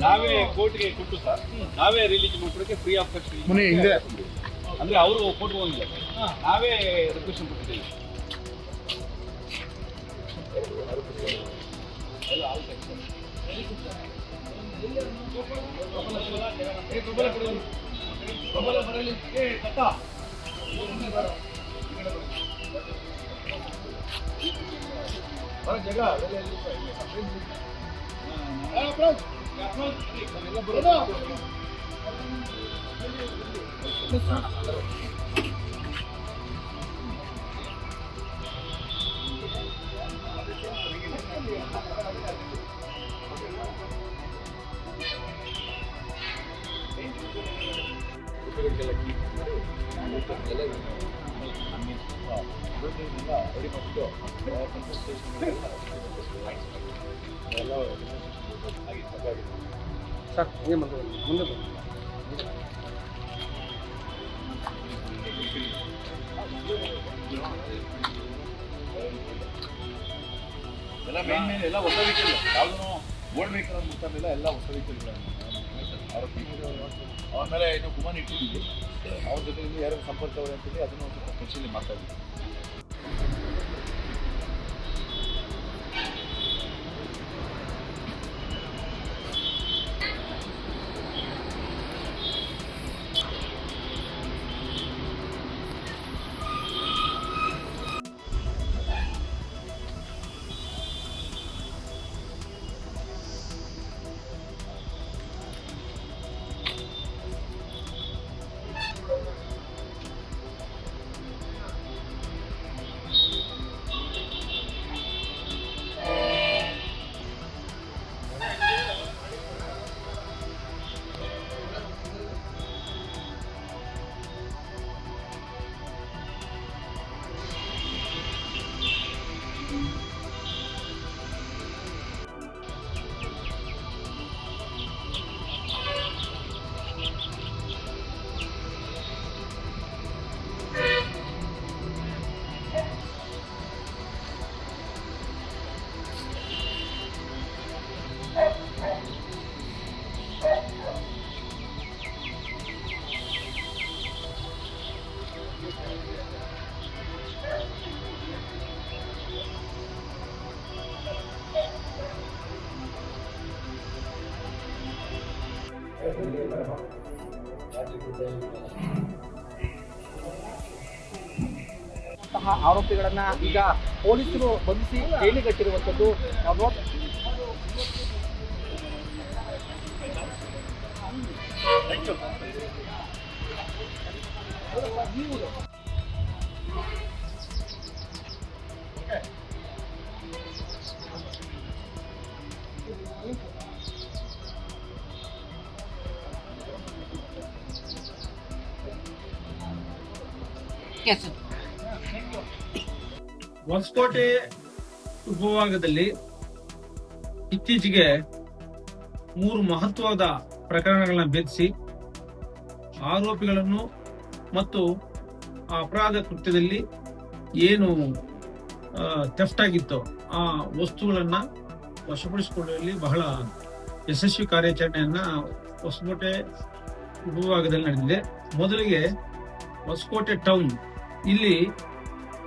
ನಾವೇ ಕೋರ್ಟ್ಗೆ ಕೊಟ್ಟು ಸರ್ ನಾವೇ ರಿಲೀಸ್ ಮಾಡ್ಕೊಡಕ್ಕೆ ಫ್ರೀ ಆಫ್ ಕಾಸ್ಟ್ ಅಂದ್ರೆ ಅವರು ಕೋರ್ಟ್ಗೆ ಹೋಗಿಲ್ಲ ನಾವೇ ರಿಕ್ವೆಷನ್ ಕೊಟ್ಟಿದ್ದೀವಿ ಸರ್ ಹಿಂಗೆ ಮುಂದೆ ಎಲ್ಲ ಮೇನ್ ಎಲ್ಲ ಹೊಸ ವೆಹಿಕಲ್ ಯಾವುದೂ ಓಲ್ಡ್ ವೆಹಿಕಲ್ ಅಂತ ಮುಟ್ಟಾಗಿಲ್ಲ ಎಲ್ಲ ಹೊಸ ವೆಹಿಕಲ್ಗಳನ್ನು ಅವ್ರ ಮೇಲೆ ಇದು ಗುಮಾನ್ ಇಟ್ಟಿದ್ದೀವಿ ಅವ್ರ ಜೊತೆಗೆ ಯಾರು ಸಂಪರ್ಕವ್ರೆ ಅಂತೇಳಿ ಅದನ್ನು ಒಂದು ಸ್ವಲ್ಪ ಪರಿಶೀಲನೆ ಮಾಡ್ತಾ ಇದ್ದೀವಿ ಆರೋಪಿಗಳನ್ನ ಈಗ ಪೊಲೀಸರು ಬಂಧಿಸಿ ಜೈಲಿಗಟ್ಟಿರುವಂಥದ್ದು ಹೊಸಕೋಟೆ ಉಪವಿಭಾಗದಲ್ಲಿ ಇತ್ತೀಚೆಗೆ 3 ಮಹತ್ವದ ಪ್ರಕರಣಗಳನ್ನ ಭೇದಿಸಿ ಆರೋಪಿಗಳನ್ನು ಮತ್ತು ಆ ಅಪರಾಧ ಕೃತ್ಯದಲ್ಲಿ ಏನು ಥೆಫ್ಟ್ ಆಗಿತ್ತೋ ಆ ವಸ್ತುಗಳನ್ನ ವಶಪಡಿಸಿಕೊಳ್ಳುವಲ್ಲಿ ಬಹಳ ಯಶಸ್ವಿ ಕಾರ್ಯಾಚರಣೆಯನ್ನ ಹೊಸಕೋಟೆ ಉಪವಿಭಾಗದಲ್ಲಿ ನಡೆದಿದೆ. ಮೊದಲಿಗೆ ಹೊಸಕೋಟೆ ಟೌನ್ ಇಲ್ಲಿ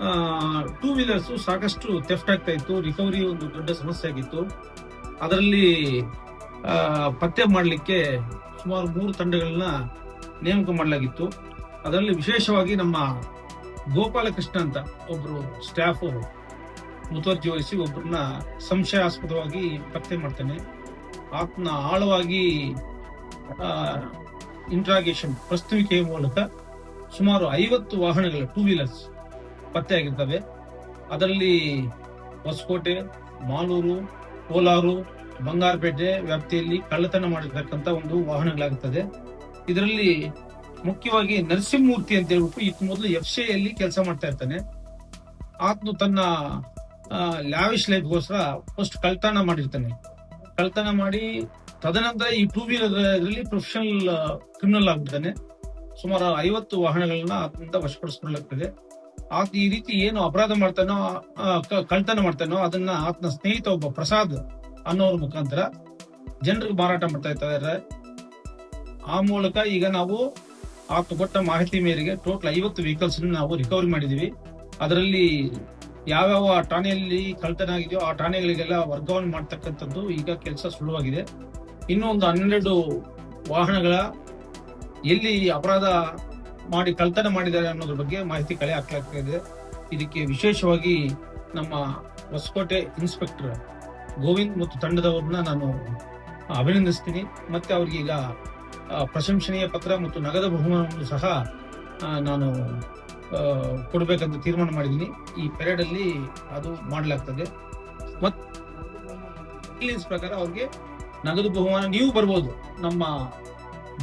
2 ವೀಲರ್ಸ್ ಸಾಕಷ್ಟು ಥೆಫ್ಟ್ ಆಗ್ತಾ ಇತ್ತು. ರಿಕವರಿ ಒಂದು ದೊಡ್ಡ ಸಮಸ್ಯೆ ಆಗಿತ್ತು. ಅದರಲ್ಲಿ ಪತ್ತೆ ಮಾಡಲಿಕ್ಕೆ ಸುಮಾರು 3 ತಂಡಗಳನ್ನ ನೇಮಕ ಮಾಡಲಾಗಿತ್ತು. ಅದರಲ್ಲಿ ವಿಶೇಷವಾಗಿ ನಮ್ಮ ಗೋಪಾಲಕೃಷ್ಣ ಅಂತ ಒಬ್ರು ಸ್ಟಾಫ್ ಮುತುವರ್ಜಿ ವಹಿಸಿ ಒಬ್ಬರನ್ನ ಸಂಶಯಾಸ್ಪದವಾಗಿ ಪತ್ತೆ ಮಾಡ್ತಾನೆ. ಆತನ ಆಳವಾಗಿ ಇಂಟ್ರಾಗೇಷನ್ ಪ್ರಸ್ತುವಿಕೆಯ ಮೂಲಕ ಸುಮಾರು 50 ವಾಹನಗಳ 2 ವೀಲರ್ಸ್ ಪತ್ತೆ ಆಗಿರ್ತವೆ. ಅದರಲ್ಲಿ ಹೊಸಕೋಟೆ, ಮಾಲೂರು, ಕೋಲಾರು, ಬಂಗಾರಪೇಟೆ ವ್ಯಾಪ್ತಿಯಲ್ಲಿ ಕಳ್ಳತನ ಮಾಡಿರ್ತಕ್ಕಂಥ ಒಂದು ವಾಹನಗಳಾಗುತ್ತದೆ. ಇದರಲ್ಲಿ ಮುಖ್ಯವಾಗಿ ನರಸಿಂಹಮೂರ್ತಿ ಅಂತ ಹೇಳ್ಬಿಟ್ಟು ಇತ್ತು ಮೊದಲು FCIಯಲ್ಲಿ ಕೆಲಸ ಮಾಡ್ತಾ ಇರ್ತಾನೆ. ಆತನು ತನ್ನ ಲ್ಯಾವಿಶ್ ಲೈಫ್ಗೋಸ್ಕರ ಫಸ್ಟ್ ಕಳ್ತನ ಮಾಡಿರ್ತಾನೆ. ಕಳ್ತನ ಮಾಡಿ ತದನಂತರ ಈ 2 ವೀಲರ್ ಪ್ರೊಫೆಷನಲ್ ಕ್ರಿಮಿನಲ್ ಆಗ್ಬಿಡ್ತಾನೆ. ಸುಮಾರು 50 ವಾಹನಗಳನ್ನ ಆತನಿಂದ ವಶಪಡಿಸಿಕೊಳ್ಳಲಾಗ್ತದೆ. ಆತ ಈ ರೀತಿ ಏನು ಅಪರಾಧ ಮಾಡ್ತಾನೋ, ಕಳ್ತನ ಮಾಡ್ತಾನೋ ಅದನ್ನ ಆತನ ಸ್ನೇಹಿತ ಒಬ್ಬ ಪ್ರಸಾದ್ ಅನ್ನೋರ ಮುಖಾಂತರ ಜನರಿಗೆ ಮಾರಾಟ ಮಾಡ್ತಾ ಇದ್ದಾರೆ. ಆ ಮೂಲಕ ಈಗ ನಾವು ಆತ ಕೊಟ್ಟ ಮಾಹಿತಿ ಮೇರೆಗೆ ಟೋಟಲ್ 50 ವೆಹಿಕಲ್ಸ್ ನಾವು ರಿಕವರಿ ಮಾಡಿದೀವಿ. ಅದರಲ್ಲಿ ಯಾವ್ಯಾವ ಠಾಣೆಯಲ್ಲಿ ಕಳ್ತನ ಆಗಿದೆಯೋ ಆ ಠಾಣೆಗಳಿಗೆಲ್ಲ ವರ್ಗಾವಣೆ ಮಾಡ್ತಕ್ಕಂಥದ್ದು ಈಗ ಕೆಲಸ ಸುಲಭವಾಗಿದೆ. ಇನ್ನೂ ಒಂದು 12 ವಾಹನಗಳ ಎಲ್ಲಿ ಅಪರಾಧ ಮಾಡಿ ಕಳ್ತನ ಮಾಡಿದ್ದಾರೆ ಅನ್ನೋದ್ರ ಬಗ್ಗೆ ಮಾಹಿತಿ ಕಲೆ ಹಾಕಲಾಗ್ತಿದೆ. ಇದಕ್ಕೆ ವಿಶೇಷವಾಗಿ ನಮ್ಮ ಹೊಸಕೋಟೆ ಇನ್ಸ್ಪೆಕ್ಟರ್ ಗೋವಿಂದ್ ಮತ್ತು ತಂಡದವ್ರನ್ನ ನಾನು ಅಭಿನಂದಿಸ್ತೀನಿ. ಮತ್ತೆ ಅವ್ರಿಗೀಗ ಪ್ರಶಂಸನೀಯ ಪತ್ರ ಮತ್ತು ನಗದು ಬಹುಮಾನವನ್ನು ಸಹ ನಾನು ಕೊಡಬೇಕಂತ ತೀರ್ಮಾನ ಮಾಡಿದ್ದೀನಿ. ಈ ಪೆರೇಡ್ ಅಲ್ಲಿ ಅದು ಮಾಡಲಾಗ್ತದೆ. ಮತ್ತೆ ಪ್ರಕಾರ ಅವ್ರಿಗೆ ನಗದು ಬಹುಮಾನ ನೀವು ಬರ್ಬೋದು. ನಮ್ಮ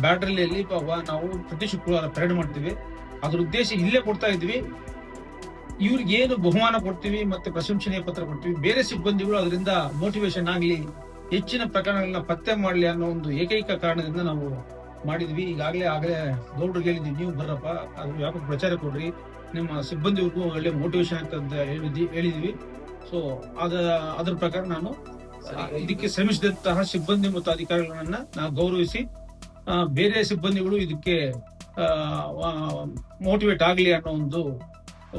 ಬ್ಯಾಟ್ರಿಯಲ್ಲಿ ನಾವು ಪ್ರತಿ ಶುಕ್ರವಾರ ಪೆರೇಡ್ ಮಾಡ್ತೀವಿ. ಅದ್ರ ಉದ್ದೇಶ ಇಲ್ಲೇ ಕೊಡ್ತಾ ಇದ್ವಿ. ಇವ್ರಿಗೆ ಏನು ಬಹುಮಾನ ಕೊಡ್ತೀವಿ ಮತ್ತೆ ಪ್ರಶಂಸನೀಯ ಪತ್ರ ಕೊಡ್ತೀವಿ, ಬೇರೆ ಸಿಬ್ಬಂದಿಗಳು ಅದರಿಂದ ಮೋಟಿವೇಶನ್ ಆಗ್ಲಿ, ಹೆಚ್ಚಿನ ಪ್ರಕರಣಗಳನ್ನ ಪತ್ತೆ ಮಾಡ್ಲಿ ಅನ್ನೋ ಒಂದು ಏಕೈಕ ಕಾರಣದಿಂದ ನಾವು ಮಾಡಿದ್ವಿ. ಆಗಲೇ ಗೌಡ್ರಿಗೆ ಹೇಳಿದ್ವಿ, ನೀವು ಬರ್ರಪ್ಪ, ಅದು ವ್ಯಾಪಕ ಪ್ರಚಾರ ಕೊಡ್ರಿ, ನಿಮ್ಮ ಸಿಬ್ಬಂದಿಗೂ ಒಳ್ಳೆ ಮೋಟಿವೇಶನ್ ಅಂತ ಹೇಳಿದ್ವಿ. ಸೊ ಅದ್ರ ಪ್ರಕಾರ ನಾನು ಇದಕ್ಕೆ ಶ್ರಮಿಸಿದಂತಹ ಸಿಬ್ಬಂದಿ ಮತ್ತು ಅಧಿಕಾರಿಗಳನ್ನ ನಾವು ಗೌರವಿಸಿ ಬೇರೆ ಸಿಬ್ಬಂದಿಗಳು ಇದಕ್ಕೆ ಮೋಟಿವೇಟ್ ಆಗಲಿ ಅನ್ನೋ ಒಂದು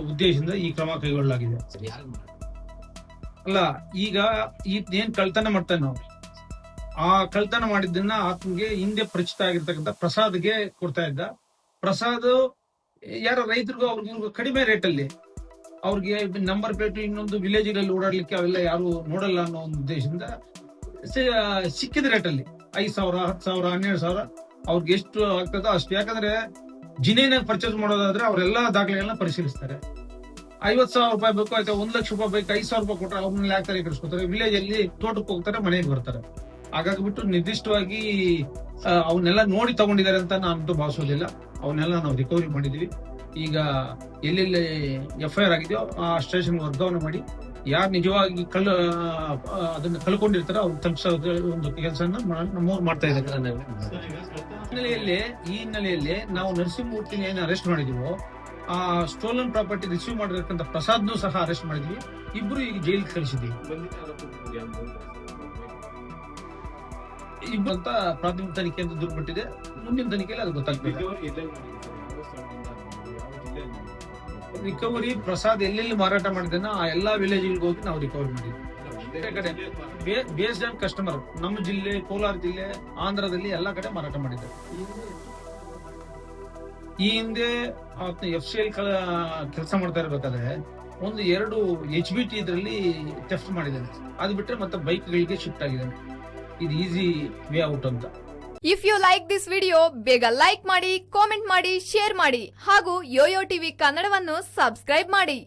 ಉದ್ದೇಶದಿಂದ ಈ ಕ್ರಮ ಕೈಗೊಳ್ಳಲಾಗಿದೆ. ಅಲ್ಲ, ಈಗ ಏನ್ ಕಳ್ತನ ಮಾಡ್ತಾನೆ ನಾವು, ಆ ಕಳ್ತನ ಮಾಡಿದ್ದನ್ನ ಆತನಿಗೆ ಹಿಂದೆ ಪರಿಚಿತ ಆಗಿರ್ತಕ್ಕಂಥ ಪ್ರಸಾದ್ಗೆ ಕೊಡ್ತಾ ಇದ್ದ. ಪ್ರಸಾದ್ ಯಾರ ರೈತರಿಗೂ ಅವ್ರಿಗೆ ಕಡಿಮೆ ರೇಟ್ ಅಲ್ಲಿ ಅವ್ರಿಗೆ ನಂಬರ್ ಪ್ಲೇಟ್ ಇನ್ನೊಂದು ವಿಲೇಜ್ ಗಳಲ್ಲಿ ಓಡಾಡ್ಲಿಕ್ಕೆ ಅವೆಲ್ಲ ಯಾರು ನೋಡಲ್ಲ ಅನ್ನೋ ಒಂದು ಉದ್ದೇಶದಿಂದ ಸಿಕ್ಕಿದ ರೇಟ್ ಅಲ್ಲಿ 5,000, 10,000, 12,000 ಅವ್ರಿಗೆ ಎಷ್ಟು ಆಗ್ತದೋ ಅಷ್ಟು. ಯಾಕಂದ್ರೆ ಜಿನೇನಾಗ ಪರ್ಚೇಸ್ ಮಾಡೋದಾದ್ರೆ ಅವರೆಲ್ಲಾ ದಾಖಲೆಗಳನ್ನ ಪರಿಶೀಲಿಸ್ತಾರೆ. 50,000 ರೂಪಾಯಿ ಬೇಕು, ಆಯ್ತಾ 1,00,000 ರೂಪಾಯಿ ಬೇಕು, 5,000 ರೂಪಾಯಿ ಕೊಟ್ಟರೆ ಅವ್ರನ್ನ ಯಾಕೆ ಕಳಿಸ್ಕೊತಾರೆ. ವಿಲೇಜ್ ಅಲ್ಲಿ ತೋಟಕ್ಕೆ ಹೋಗ್ತಾರೆ, ಮನೆಗೆ ಬರ್ತಾರೆ. ಹಾಗಾಗ್ಬಿಟ್ಟು ನಿರ್ದಿಷ್ಟವಾಗಿ ಅವನ್ನೆಲ್ಲ ನೋಡಿ ತಗೊಂಡಿದ್ದಾರೆ ಅಂತ ನಾನು ಭಾವಿಸೋದಿಲ್ಲ. ಅವನ್ನೆಲ್ಲ ನಾವು ರಿಕವರಿ ಮಾಡಿದೀವಿ. ಈಗ ಎಲ್ಲೆಲ್ಲಿ FIR ಆಗಿದೆಯೋ ಆ ಸ್ಟೇಷನ್ ವರ್ಗಾವಣೆ ಮಾಡಿ ಯಾರು ನಿಜವಾಗಿ ಅದನ್ನ ಕಳ್ಕೊಂಡಿರ್ತಾರೋ ಅವ್ರು ತಲುಪಿಸೋ ಒಂದು ಕೆಲಸನ ನಮ್ಮವ್ರು ಮಾಡ್ತಾ ಇದ್ದಾರೆ. ಈ ಹಿನ್ನೆಲೆಯಲ್ಲಿ ನಾವು ನರಸಿಂಹಮೂರ್ತಿನ ಏನು ಅರೆಸ್ಟ್ ಮಾಡಿದೀವೋ, ಆ ಸ್ಟೋಲನ್ ಪ್ರಾಪರ್ಟಿ ರಿಸೀವ್ ಮಾಡಿರ್ತಕ್ಕಂಥ ಪ್ರಸಾದ್ನು ಸಹ ಅರೆಸ್ಟ್ ಮಾಡಿದ್ವಿ. ಇಬ್ರು ಈಗ ಜೈಲಿಗೆ ಕಳಿಸಿದ್ವಿ. ಅಂತ ಪ್ರಾಥಮಿಕ ತನಿಖೆ ಅಂತ ದೂರ್ಬಿಟ್ಟಿದೆ. ಮುಂದಿನ ತನಿಖೆಯಲ್ಲಿ ಅದು ಗೊತ್ತಾಗ್ತದೆ. ರಿಕವರಿ ಪ್ರಸಾದ್ ಎಲ್ಲೆಲ್ಲಿ ಮಾರಾಟ ಮಾಡಿದಾನ ಆ ಎಲ್ಲಾ ವಿಲೇಜ್ಗಳಿಗೆ ಹೋಗಿ ನಾವು ರಿಕವರಿ ಮಾಡಿದ್ವಿ. ಬೇಸ್ಡ್ ಆನ್ ಕಸ್ಟಮರ್ ನಮ್ಮ ಜಿಲ್ಲೆ, ಕೋಲಾರ ಜಿಲ್ಲೆ, ಆಂಧ್ರದಲ್ಲಿ ಎಲ್ಲಾ ಕಡೆ ಮಾರಾಟ ಮಾಡಿದ್ದಾರೆ. ಈ ಹಿಂದೆ FCL ಕೆಲಸ ಮಾಡ್ತಾ ಇರ್ಬೇಕಾದ್ರೆ 1-2 HBT ಇದರಲ್ಲಿ ಟೆಸ್ಟ್ ಮಾಡಿದ್ದಾನೆ. ಅದು ಬಿಟ್ರೆ ಮತ್ತೆ ಬೈಕ್ಗಳಿಗೆ ಶಿಫ್ಟ್ ಆಗಿದ್ದಾನೆ. ಇದು ಈಸಿ ವೇ ಔಟ್ ಅಂತ. If you like this video, ಬೇಗ ಲೈಕ್ ಮಾಡಿ, ಕಾಮೆಂಟ್ ಮಾಡಿ, ಶೇರ್ ಮಾಡಿ ಹಾಗೂ ಯೋಯೋ ಟಿವಿ ಕನ್ನಡವನ್ನು ಸಬ್ಸ್ಕ್ರೈಬ್ ಮಾಡಿ.